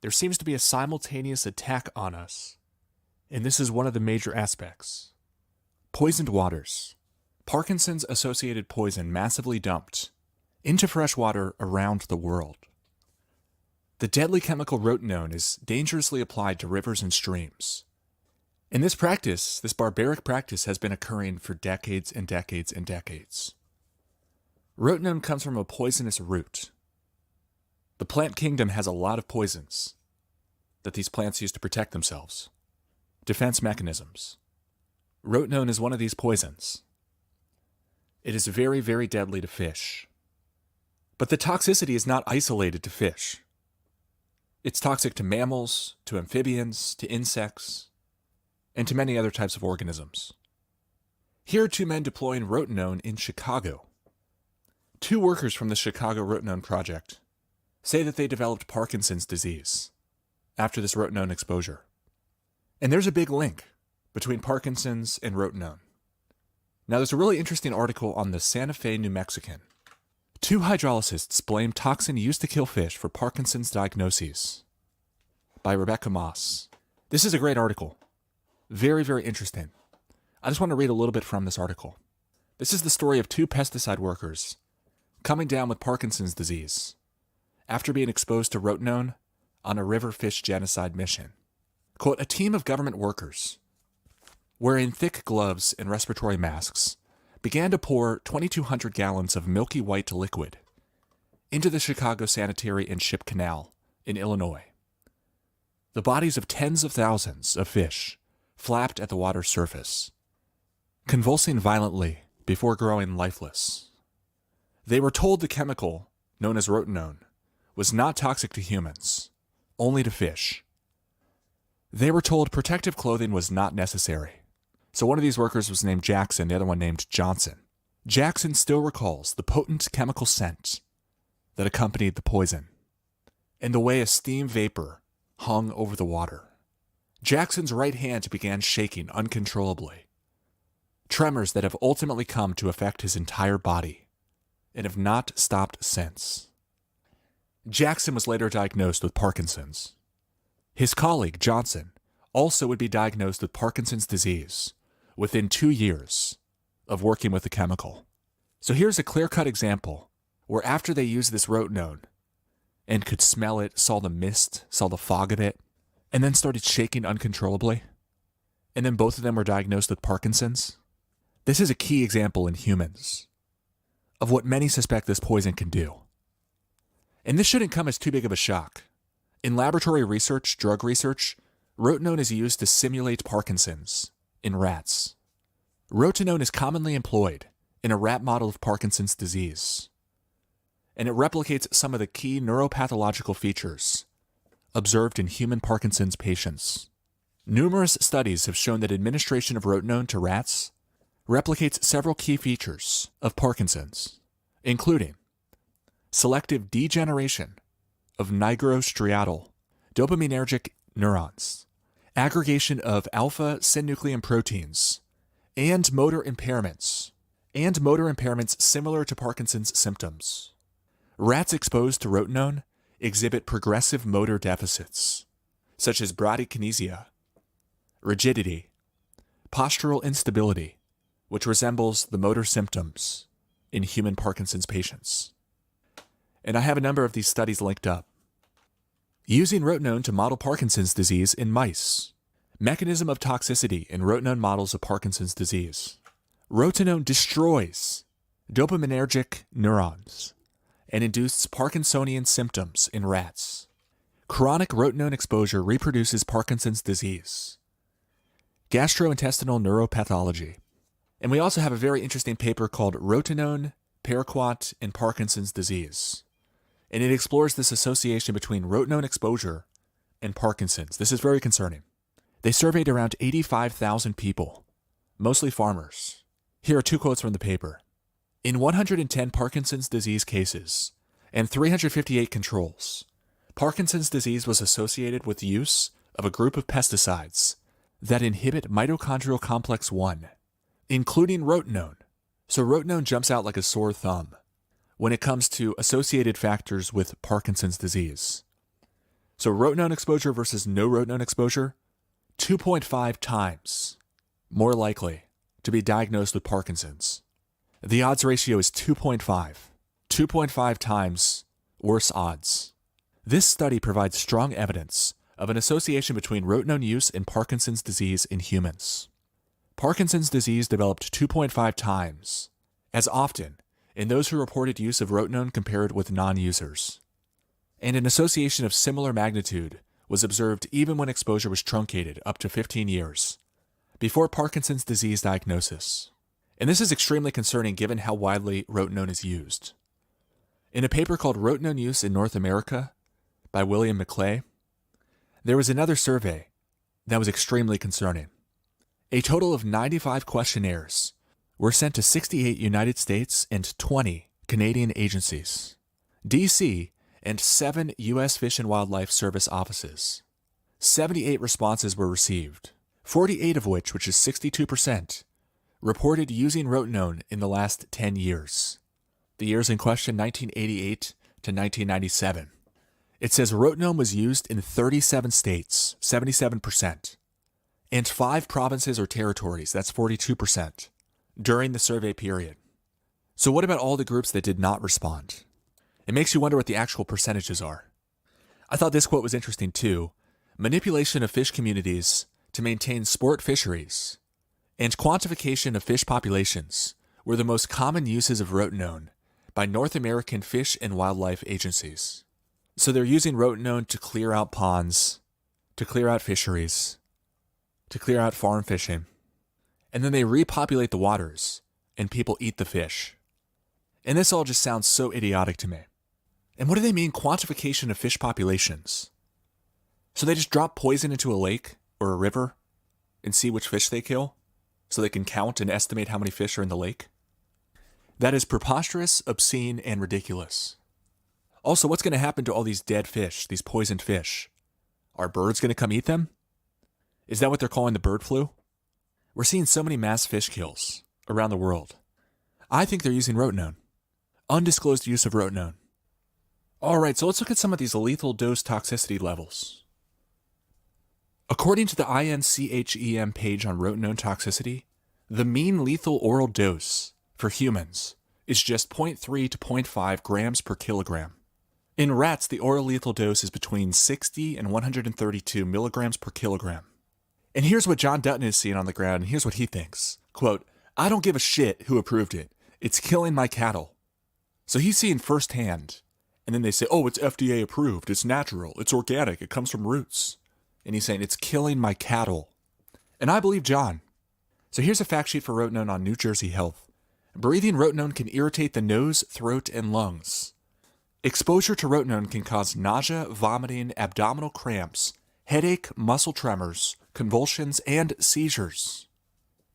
there seems to be a simultaneous attack on us, and this is one of the major aspects. Poisoned waters. Parkinson's-associated poison massively dumped into fresh water around the world. The deadly chemical rotenone is dangerously applied to rivers and streams. And this practice, this barbaric practice, has been occurring for decades and decades and decades. Rotenone comes from a poisonous root. The plant kingdom has a lot of poisons that these plants use to protect themselves. Defense mechanisms. Rotenone is one of these poisons. It is very, very deadly to fish. But the toxicity is not isolated to fish. It's toxic to mammals, to amphibians, to insects, and to many other types of organisms. Here are two men deploying rotenone in Chicago. Two workers from the Chicago Rotenone Project say that they developed Parkinson's disease after this rotenone exposure. And there's a big link between Parkinson's and rotenone. Now, there's a really interesting article on the Santa Fe, New Mexican. Two hydrologists blame toxin used to kill fish for Parkinson's diagnoses by Rebecca Moss. This is a great article. Very, very interesting. I just want to read a little bit from this article. This is the story of two pesticide workers coming down with Parkinson's disease after being exposed to rotenone on a river fish genocide mission. Quote, a team of government workers wearing thick gloves and respiratory masks began to pour 2,200 gallons of milky white liquid into the Chicago Sanitary and Ship Canal in Illinois. The bodies of tens of thousands of fish flapped at the water's surface, convulsing violently before growing lifeless. They were told the chemical, known as rotenone, was not toxic to humans, only to fish. They were told protective clothing was not necessary. So one of these workers was named Jackson, the other one named Johnson. Jackson still recalls the potent chemical scent that accompanied the poison and the way a steam vapor hung over the water. Jackson's right hand began shaking uncontrollably, tremors that have ultimately come to affect his entire body and have not stopped since. Jackson was later diagnosed with Parkinson's. His colleague, Johnson, also would be diagnosed with Parkinson's disease within 2 years of working with the chemical. So here's a clear-cut example where after they used this rotenone and could smell it, saw the mist, saw the fog of it, and then started shaking uncontrollably, and then both of them were diagnosed with Parkinson's. This is a key example in humans of what many suspect this poison can do. And this shouldn't come as too big of a shock. In laboratory research, drug research, rotenone is used to simulate Parkinson's in rats. Rotenone is commonly employed in a rat model of Parkinson's disease, and it replicates some of the key neuropathological features observed in human Parkinson's patients. Numerous studies have shown that administration of rotenone to rats replicates several key features of Parkinson's, including selective degeneration of nigrostriatal dopaminergic neurons, aggregation of alpha-synuclein proteins, and motor impairments similar to Parkinson's symptoms. Rats exposed to rotenone exhibit progressive motor deficits, such as bradykinesia, rigidity, postural instability, which resembles the motor symptoms in human Parkinson's patients. And I have a number of these studies linked up. Using rotenone to model Parkinson's disease in mice. Mechanism of toxicity in rotenone models of Parkinson's disease. Rotenone destroys dopaminergic neurons and induces Parkinsonian symptoms in rats. Chronic rotenone exposure reproduces Parkinson's disease. Gastrointestinal neuropathology. And we also have a very interesting paper called Rotenone, Paraquat, and Parkinson's disease. And it explores this association between rotenone exposure and Parkinson's. This is very concerning. They surveyed around 85,000 people, mostly farmers. Here are two quotes from the paper. In 110 Parkinson's disease cases and 358 controls, Parkinson's disease was associated with the use of a group of pesticides that inhibit mitochondrial complex 1, including rotenone. So rotenone jumps out like a sore thumb when it comes to associated factors with Parkinson's disease. So rotenone exposure versus no rotenone exposure, 2.5 times more likely to be diagnosed with Parkinson's. The odds ratio is 2.5 times worse odds. This study provides strong evidence of an association between rotenone use and Parkinson's disease in humans. Parkinson's disease developed 2.5 times as often in those who reported use of rotenone compared with non-users. And an association of similar magnitude was observed even when exposure was truncated up to 15 years before Parkinson's disease diagnosis. And this is extremely concerning given how widely rotenone is used. In a paper called Rotenone Use in North America by William McClay, there was another survey that was extremely concerning. A total of 95 questionnaires were sent to 68 United States and 20 Canadian agencies, D.C., and 7 U.S. Fish and Wildlife Service offices. 78 responses were received, 48 of which is 62%, reported using rotenone in the last 10 years. The years in question, 1988 to 1997. It says rotenone was used in 37 states, 77%, and 5 provinces or territories, that's 42%, during the survey period. So what about all the groups that did not respond? It makes you wonder what the actual percentages are. I thought this quote was interesting too. Manipulation of fish communities to maintain sport fisheries and quantification of fish populations were the most common uses of rotenone by North American fish and wildlife agencies. So they're using rotenone to clear out ponds, to clear out fisheries, to clear out farm fishing, and then they repopulate the waters and people eat the fish. And this all just sounds so idiotic to me. And what do they mean quantification of fish populations? So they just drop poison into a lake or a river and see which fish they kill so they can count and estimate how many fish are in the lake? That is preposterous, obscene, and ridiculous. Also, what's going to happen to all these dead fish, these poisoned fish? Are birds going to come eat them? Is that what they're calling the bird flu? We're seeing so many mass fish kills around the world. I think they're using rotenone. Undisclosed use of rotenone. All right, so let's look at some of these lethal dose toxicity levels. According to the INCHEM page on rotenone toxicity, the mean lethal oral dose for humans is just 0.3 to 0.5 grams per kilogram. In rats, the oral lethal dose is between 60 and 132 milligrams per kilogram. And here's what John Dutton is seeing on the ground, and here's what he thinks. Quote, "I don't give a shit who approved it. It's killing my cattle." So he's seeing firsthand. And then they say, oh, it's FDA approved, it's natural, it's organic, it comes from roots. And he's saying, it's killing my cattle. And I believe John. So here's a fact sheet for rotenone on New Jersey Health. Breathing rotenone can irritate the nose, throat, and lungs. Exposure to rotenone can cause nausea, vomiting, abdominal cramps, headache, muscle tremors, convulsions, and seizures.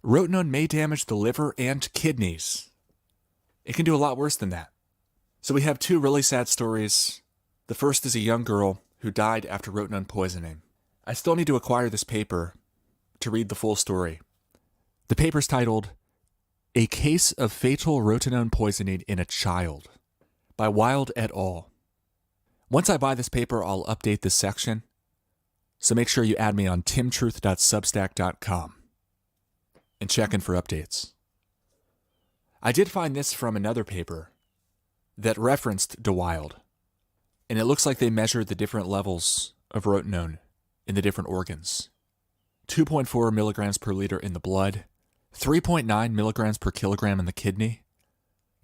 Rotenone may damage the liver and kidneys. It can do a lot worse than that. So we have 2 really sad stories. The first is a young girl who died after rotenone poisoning. I still need to acquire this paper to read the full story. The paper's titled, "A Case of Fatal Rotenone Poisoning in a Child" by Wild et al. Once I buy this paper, I'll update this section. So make sure you add me on timtruth.substack.com and check in for updates. I did find this from another paper that referenced DeWild, and it looks like they measured the different levels of rotenone in the different organs. 2.4 milligrams per liter in the blood, 3.9 milligrams per kilogram in the kidney,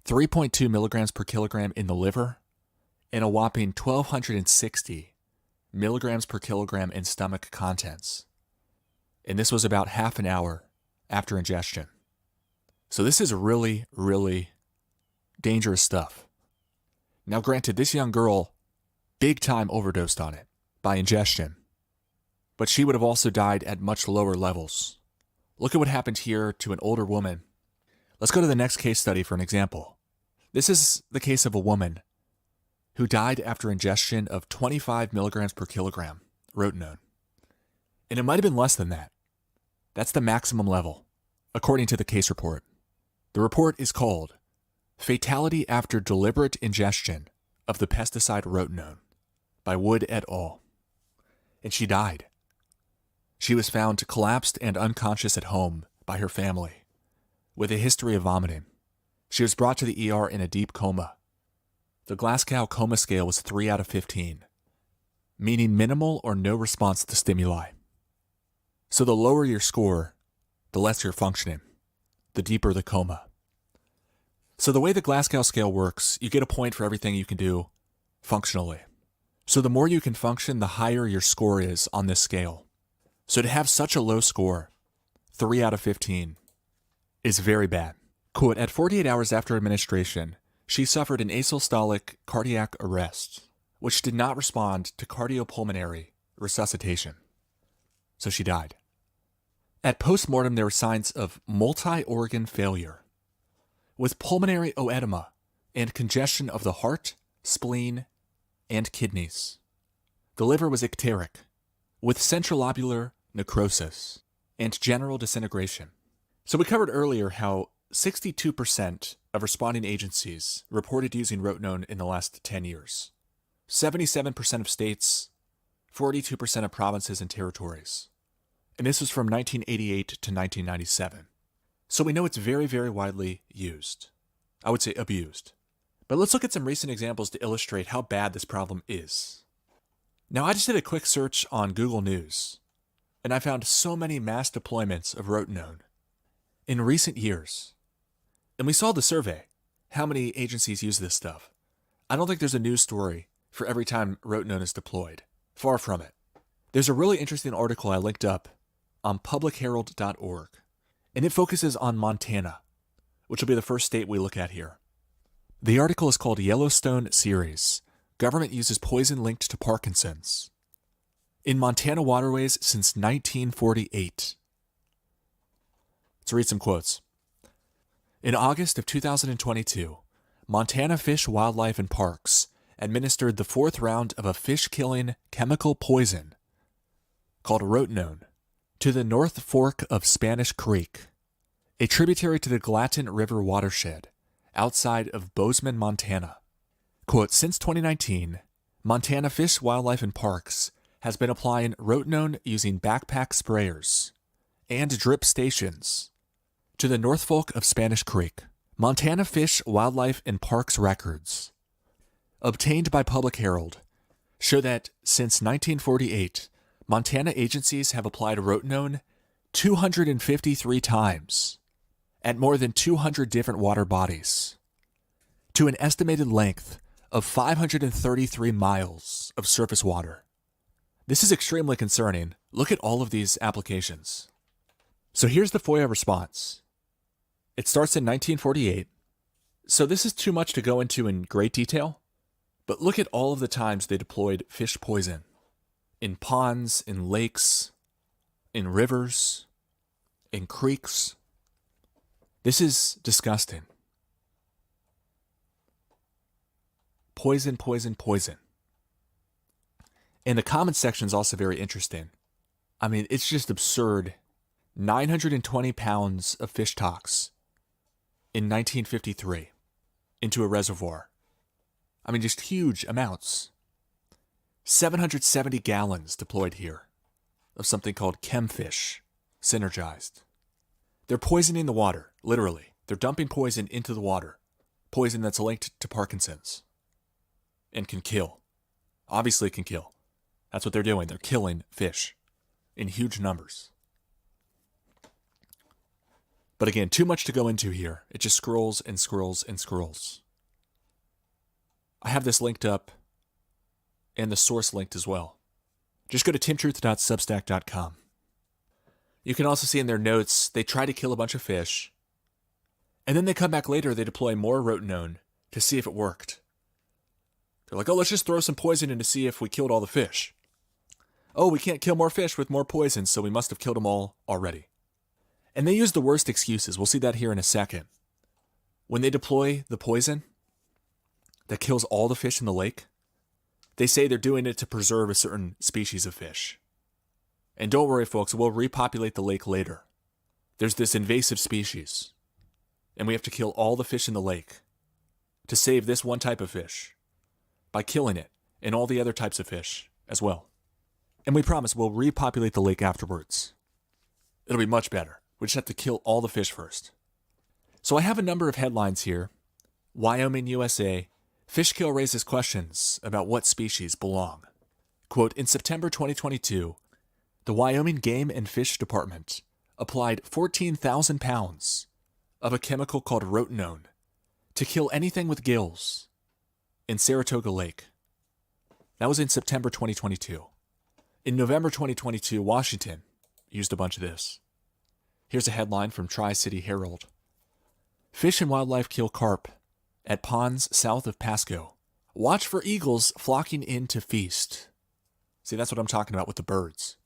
3.2 milligrams per kilogram in the liver, and a whopping 1,260 milligrams per kilogram in stomach contents. And this was about half an hour after ingestion. So this is really, really dangerous stuff. Now granted, this young girl big time overdosed on it by ingestion, but she would have also died at much lower levels. Look at what happened here to an older woman. Let's go to the next case study for an example. This is the case of a woman who died after ingestion of 25 milligrams per kilogram rotenone. And it might have been less than that. That's the maximum level, according to the case report. The report is called Fatality After Deliberate Ingestion of the Pesticide Rotenone by Wood et al. and she died. She was found collapsed and unconscious at home by her family, with a history of vomiting. She was brought to the ER in a deep coma. The Glasgow Coma Scale was 3 out of 15, meaning minimal or no response to stimuli. So the lower your score, the less you're functioning, the deeper the coma. So the way the Glasgow scale works, you get a point for everything you can do functionally. So the more you can function, the higher your score is on this scale. So to have such a low score, 3 out of 15, is very bad. Quote, at 48 hours after administration, she suffered an asystolic cardiac arrest, which did not respond to cardiopulmonary resuscitation. So she died. At postmortem, there were signs of multi-organ failure, with pulmonary oedema and congestion of the heart, spleen, and kidneys. The liver was icteric, with centrilobular necrosis and general disintegration. So we covered earlier how 62% of responding agencies reported using Rotenone in the last 10 years. 77% of states, 42% of provinces and territories. And this was from 1988 to 1997. So we know it's very, very widely used. I would say abused. But let's look at some recent examples to illustrate how bad this problem is. Now, I just did a quick search on Google News, and I found so many mass deployments of Rotenone in recent years. And we saw the survey, how many agencies use this stuff. I don't think there's a news story for every time Rotenone is deployed. Far from it. There's a really interesting article I linked up on publicherald.org, and it focuses on Montana, which will be the first state we look at here. The article is called Yellowstone Series. Government uses poison linked to Parkinson's in Montana waterways since 1948. Let's read some quotes. In August of 2022, Montana Fish, Wildlife, and Parks administered the 4th round of a fish-killing chemical poison called Rotenone to the North Fork of Spanish Creek, a tributary to the Gallatin River watershed outside of Bozeman, Montana. Quote, since 2019, Montana Fish, Wildlife, and Parks has been applying Rotenone using backpack sprayers and drip stations to the North Fork of Spanish Creek. Montana Fish, Wildlife, and Parks records, obtained by Public Herald, show that since 1948, Montana agencies have applied Rotenone 253 times at more than 200 different water bodies to an estimated length of 533 miles of surface water. This is extremely concerning. Look at all of these applications. So here's the FOIA response. It starts in 1948. So this is too much to go into in great detail, but look at all of the times they deployed fish poison in ponds, in lakes, in rivers, in creeks. This is disgusting. Poison, poison, poison. And the comment section is also very interesting. I mean, it's just absurd. 920 pounds of fish tox in 1953 into a reservoir. I mean, just huge amounts. 770 gallons deployed here of something called chemfish, synergized. They're poisoning the water, literally. They're dumping poison into the water, poison that's linked to Parkinson's, and can kill. Obviously can kill. That's what they're doing. They're killing fish in huge numbers. But again, too much to go into here. It just scrolls and scrolls and scrolls. I have this linked up and the source linked as well. Just go to timtruth.substack.com. You can also see in their notes, they try to kill a bunch of fish, and then they come back later, they deploy more Rotenone to see if it worked. They're like, oh, let's just throw some poison in to see if we killed all the fish. Oh, we can't kill more fish with more poison, so we must have killed them all already. And they use the worst excuses. We'll see that here in a second. When they deploy the poison that kills all the fish in the lake, they say they're doing it to preserve a certain species of fish. And don't worry, folks, we'll repopulate the lake later. There's this invasive species, and we have to kill all the fish in the lake to save this one type of fish by killing it and all the other types of fish as well. And we promise we'll repopulate the lake afterwards. It'll be much better. We just have to kill all the fish first. So I have a number of headlines here. Wyoming, USA. Fish kill raises questions about what species belong. Quote, in September 2022, the Wyoming Game and Fish Department applied 14,000 pounds of a chemical called Rotenone to kill anything with gills in Saratoga Lake. That was in September 2022. In November 2022, Washington used a bunch of this. Here's a headline from Tri-City Herald. Fish and wildlife kill carp at ponds south of Pasco. Watch for eagles flocking in to feast. See, that's what I'm talking about with the birds.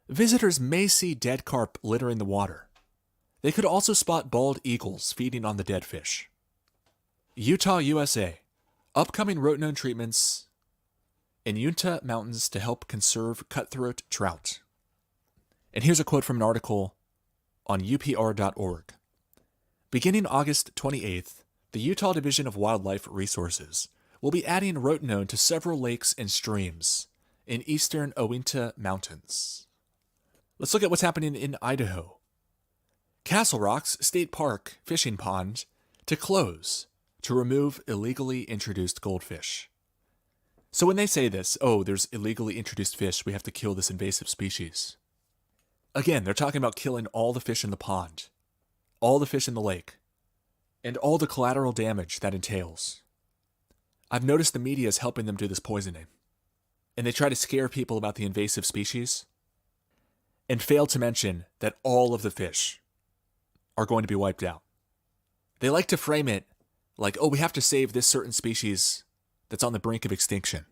Visitors may see dead carp littering the water. They could also spot bald eagles feeding on the dead fish. Utah, USA. Upcoming Rotenone treatments in Uinta Mountains to help conserve cutthroat trout. And here's a quote from an article on upr.org. Beginning August 28th, the Utah Division of Wildlife Resources will be adding Rotenone to several lakes and streams in eastern Uinta Mountains. Let's look at what's happening in Idaho. Castle Rocks State Park fishing pond to close to remove illegally introduced goldfish. So when they say this, oh, there's illegally introduced fish, we have to kill this invasive species. Again, they're talking about killing all the fish in the pond, all the fish in the lake, and all the collateral damage that entails. I've noticed the media is helping them do this poisoning, and they try to scare people about the invasive species, and fail to mention that all of the fish are going to be wiped out. They like to frame it like, oh, we have to save this certain species that's on the brink of extinction.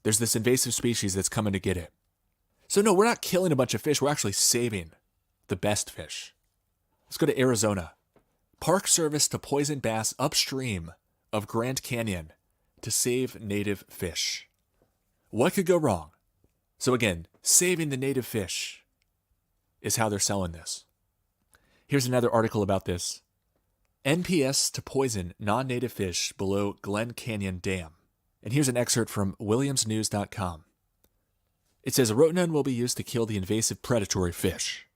There's this invasive species that's coming to get it. So no, we're not killing a bunch of fish, we're actually saving the best fish. Let's go to Arizona. Park Service to poison bass upstream of Grand Canyon to save native fish. What could go wrong? So again, saving the native fish is how they're selling this. Here's another article about this. NPS to poison non-native fish below Glen Canyon Dam. And here's an excerpt from WilliamsNews.com. It says Rotenone will be used to kill the invasive predatory fish.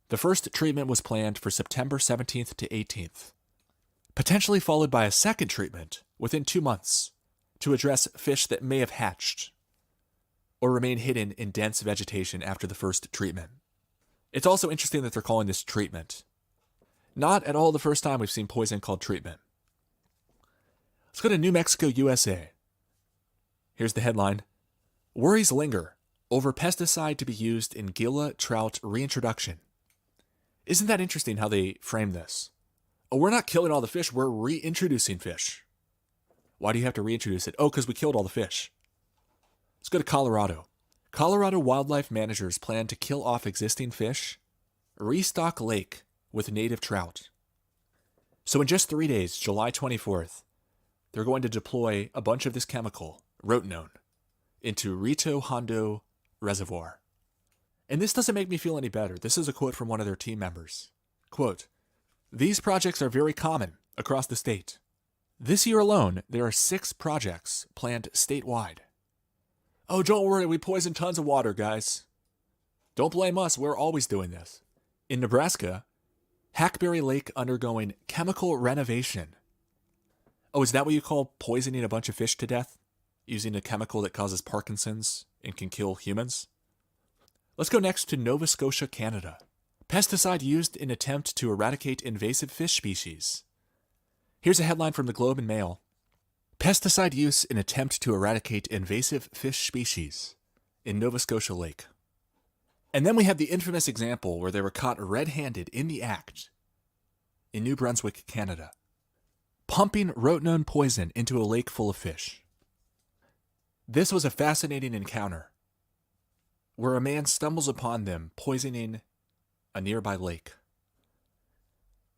The first treatment was planned for September 17th to 18th, potentially followed by a second treatment within 2 months to address fish that may have hatched or remain hidden in dense vegetation after the first treatment. It's also interesting that they're calling this treatment. Not at all the first time we've seen poison called treatment. Let's go to New Mexico, USA. Here's the headline. Worries linger over pesticide to be used in Gila trout reintroduction. Isn't that interesting how they frame this? Oh, we're not killing all the fish, we're reintroducing fish. Why do you have to reintroduce it? Oh, because we killed all the fish. Let's go to Colorado. Colorado wildlife managers plan to kill off existing fish, restock lake with native trout. So in just 3 days, July 24th, they're going to deploy a bunch of this chemical, Rotenone, into Rito Hondo Reservoir. And this doesn't make me feel any better. This is a quote from one of their team members. Quote, these projects are very common across the state. This year alone, there are 6 projects planned statewide. Oh, don't worry, we poison tons of water, guys. Don't blame us, we're always doing this. In Nebraska, Hackberry Lake undergoing chemical renovation. Oh, is that what you call poisoning a bunch of fish to death? Using a chemical that causes Parkinson's and can kill humans? Let's go next to Nova Scotia, Canada. Pesticide used in attempt to eradicate invasive fish species. Here's a headline from the Globe and Mail. Pesticide use in attempt to eradicate invasive fish species in Nova Scotia Lake. And then we have the infamous example where they were caught red-handed in the act in New Brunswick, Canada, pumping Rotenone poison into a lake full of fish. This was a fascinating encounter where a man stumbles upon them poisoning a nearby lake.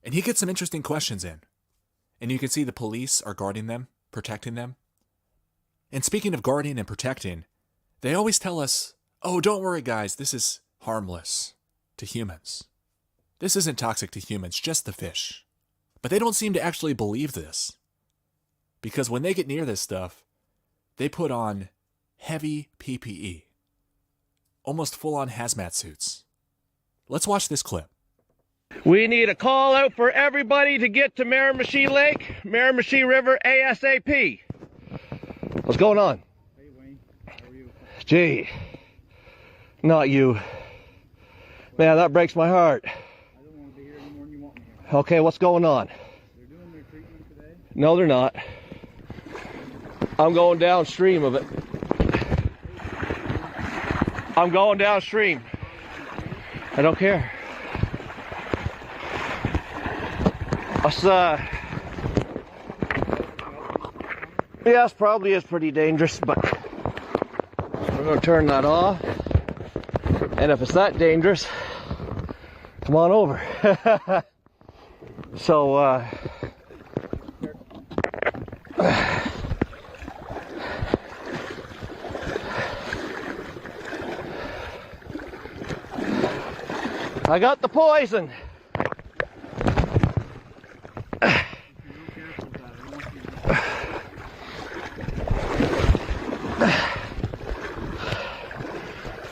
And he gets some interesting questions in. And you can see the police are guarding them, protecting them. And speaking of guarding and protecting, they always tell us, oh, don't worry, guys, this is harmless to humans. This isn't toxic to humans, just the fish. But they don't seem to actually believe this. Because when they get near this stuff, they put on heavy PPE. almost full-on hazmat suits. Let's watch this clip. We need a call out for everybody to get to Miramichi Lake, Miramichi River ASAP. What's going on? Hey Wayne, how are you? Gee, not you. Man, that breaks my heart. I don't want to be here any more than you want me here. Okay, what's going on? They're doing their treatment today? No, they're not. I'm going downstream of it. I'm going downstream. I don't care. Us, yes, probably is pretty dangerous, but we're going to turn that off. And if it's that dangerous, come on over. So, I got the poison.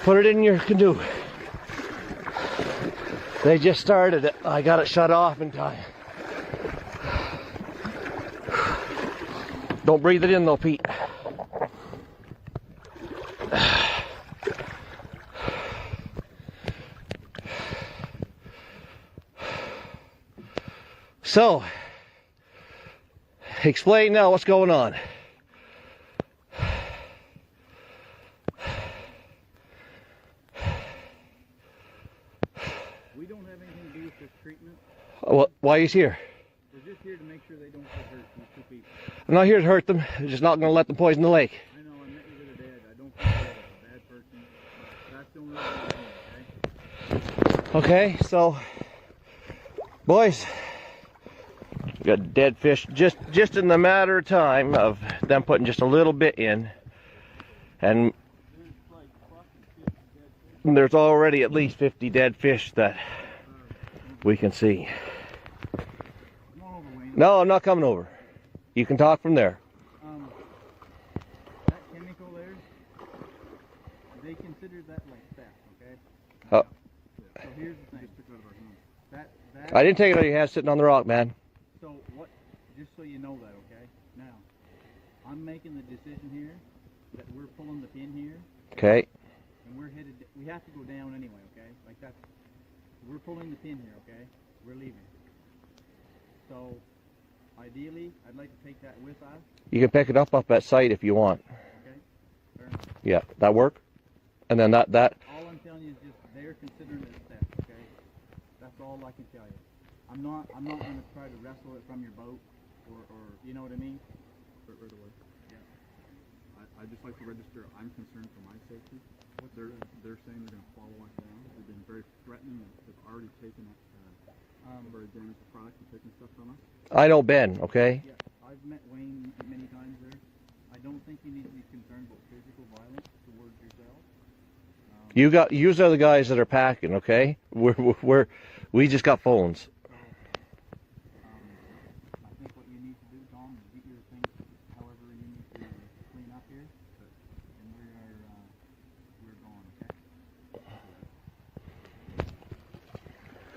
Put it in your canoe. They just started it. I got it shut off in time. Don't breathe it in though, Pete. So, explain now what's going on. We don't have anything to do with this treatment. Why are you here? We're just here to make sure they don't get hurt, these two people. I'm not here to hurt them. I'm just not going to let them poison the lake. I know, I met you the other day. I don't think you're a bad person. That's the only reason I'm here, okay? Okay, so, boys, we got dead fish just in the matter of time of them putting just a little bit in, and there's already at least 50 dead fish that we can see. Come on over, Wayne. No, I'm not coming over. You can talk from there. That chemical there, they consider that like theft, okay? Oh. So here's the thing. That I didn't take it out of your hand sitting on the rock, man. So what, just so you know that, okay? Now, I'm making the decision here that we're pulling the pin here. Okay. And we're headed, we have to go down anyway, okay? Like that's, we're pulling the pin here, okay? We're leaving. So, ideally, I'd like to take that with us, You can pick it up at site if you want. okay? Fair enough. Yeah, that work? And then that All I'm telling you is just they're considering it theft, okay? That's all I can tell you. I'm not gonna try to wrestle it from your boat, or you know what I mean? Right away. Yeah. I'd just like to register, I'm concerned for my safety. They're saying they're going to follow us down. They've been very threatening. They've already taken very damaged product and taken stuff from us. I know Ben, okay? Yeah, I've met Wayne many times there. I don't think you need to be concerned about physical violence towards yourself. Yous are the guys that are packing, okay? We just got phones. I think what you need to do, Tom, is get your things however you need to clean up here, and we're going, okay?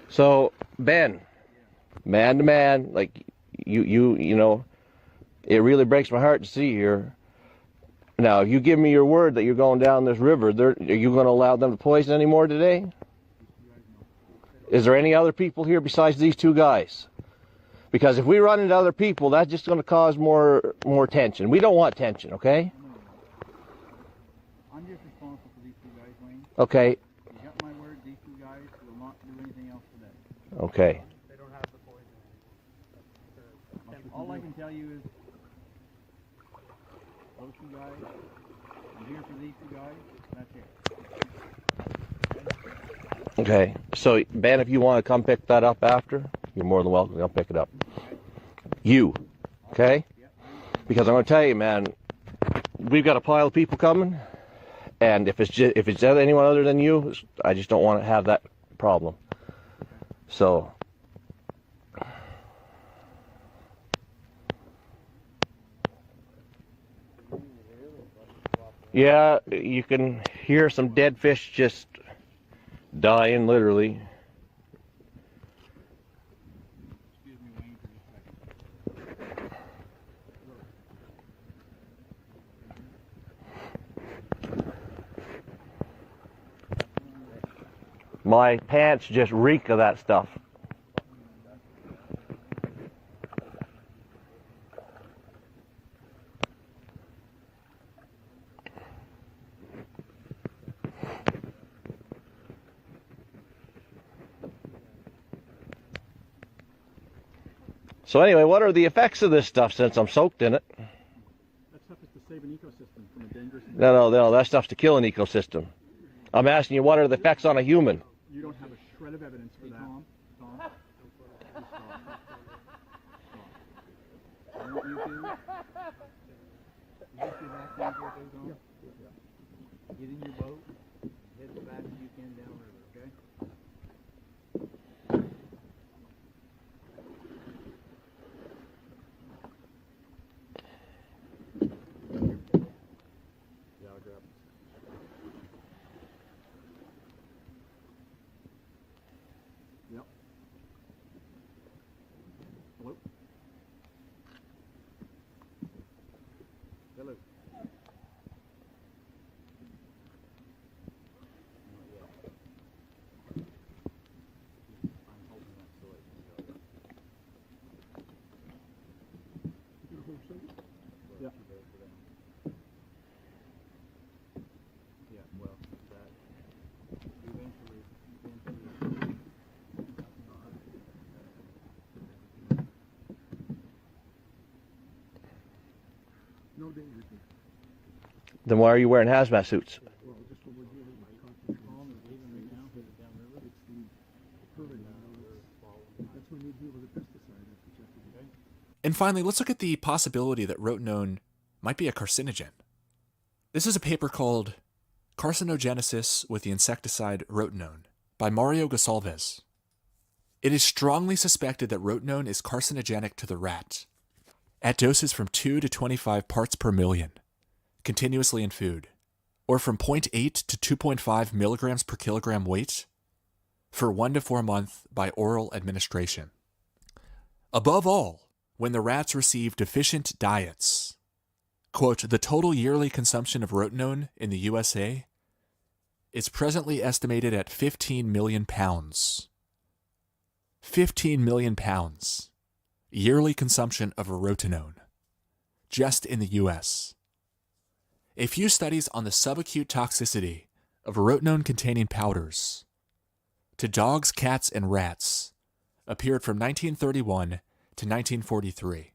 So, Ben, man to man, like you know, it really breaks my heart to see here. Now, if you give me your word that you're going down this river, are you going to allow them to poison any more today? Is there any other people here besides these two guys? Because if we run into other people, that's just going to cause more tension. We don't want tension, okay? I'm just responsible for these two guys, Wayne. Okay, You got my word, these two guys will not do anything else today. okay. They don't have the poison anymore. All I can tell you is, those two guys, I'm here for these two guys, that's it. Okay, so Ben, if you want to come pick that up after, you're more than welcome to come pick it up. You, okay? Because I'm going to tell you, man, we've got a pile of people coming, and if it's anyone other than you, I just don't want to have that problem. So, yeah, you can here are some dead fish just dying, literally. Excuse me, Wayne, for just a second. My pants just reek of that stuff. So anyway, what are the effects of this stuff since I'm soaked in it? That stuff is to save an ecosystem from a dangerous. No, that stuff's to kill an ecosystem. I'm asking you, what are the effects on a human? You don't have a shred of evidence for that. Tom, Stop. I want you to. Is this your last thing here, Tom? Get in your boat, head as fast as you can downriver, okay? Yeah, I'll grab it. Yep. Hello? Hello. I'm holding that so it can go. Yeah. Yeah, well, that eventually. No danger. Then why are you wearing hazmat suits? Well, just when we're dealing with conflict. Calm and leaving right now, headed downriver. It's the hurting now. That's when you deal with a pesticide. That's what you have to do. And finally, let's look at the possibility that rotenone might be a carcinogen. This is a paper called Carcinogenesis with the Insecticide Rotenone by Mario Gonçalves. It is strongly suspected that rotenone is carcinogenic to the rat at doses from 2 to 25 parts per million, continuously in food, or from 0.8 to 2.5 milligrams per kilogram weight for 1 to 4 months by oral administration. Above all, when the rats receive deficient diets. Quote, the total yearly consumption of rotenone in the USA is presently estimated at 15 million pounds. 15 million pounds. Yearly consumption of rotenone. Just in the US. A few studies on the subacute toxicity of rotenone-containing powders to dogs, cats, and rats appeared from 1931 to 1943.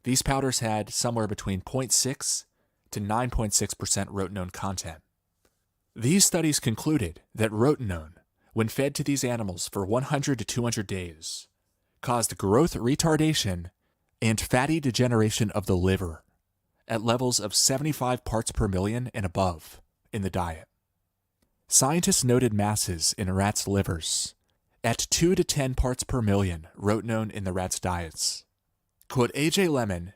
These powders had somewhere between 0.6 to 9.6% rotenone content. These studies concluded that rotenone, when fed to these animals for 100 to 200 days, caused growth retardation and fatty degeneration of the liver at levels of 75 parts per million and above in the diet. Scientists noted masses in rats' livers at 2 to 10 parts per million rotenone in the rats' diets. Quote, A.J. Lemon,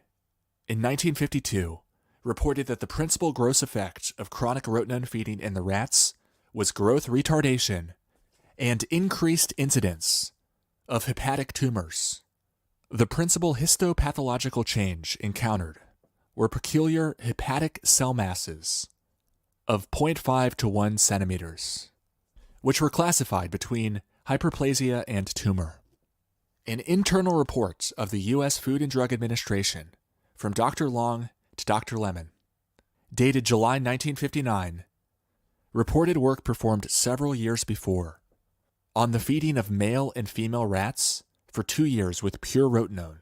in 1952, reported that the principal gross effect of chronic rotenone feeding in the rats was growth retardation and increased incidence of hepatic tumors. The principal histopathological change encountered were peculiar hepatic cell masses of 0.5 to 1 centimeters, which were classified between hyperplasia and tumor. An internal report of the U.S. Food and Drug Administration from Dr. Long to Dr. Lemon, dated July 1959, reported work performed several years before on the feeding of male and female rats for 2 years with pure rotenone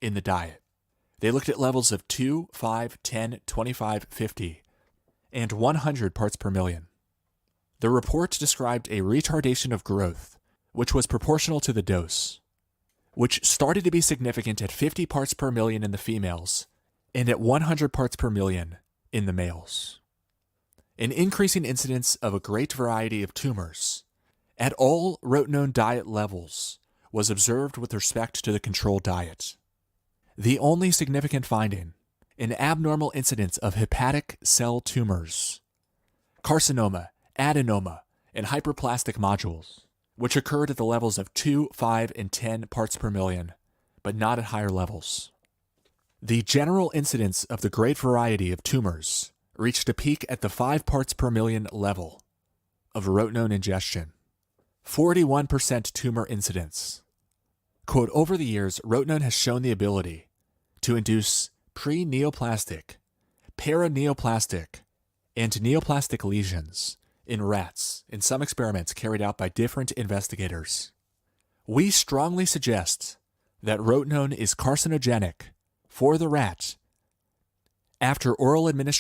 in the diet. They looked at levels of 2, 5, 10, 25, 50, and 100 parts per million. The report described a retardation of growth, which was proportional to the dose, which started to be significant at 50 parts per million in the females and at 100 parts per million in the males. An increasing incidence of a great variety of tumors at all rotenone diet levels was observed with respect to the control diet. The only significant finding, an abnormal incidence of hepatic cell tumors, carcinoma, adenoma, and hyperplastic nodules, which occurred at the levels of 2, 5, and 10 parts per million, but not at higher levels. The general incidence of the great variety of tumors reached a peak at the 5 parts per million level of rotenone ingestion. 41% tumor incidence. Quote, over the years, rotenone has shown the ability to induce pre-neoplastic, paraneoplastic, and neoplastic lesions in rats in some experiments carried out by different investigators. We strongly suggest that rotenone is carcinogenic for the rat after oral administration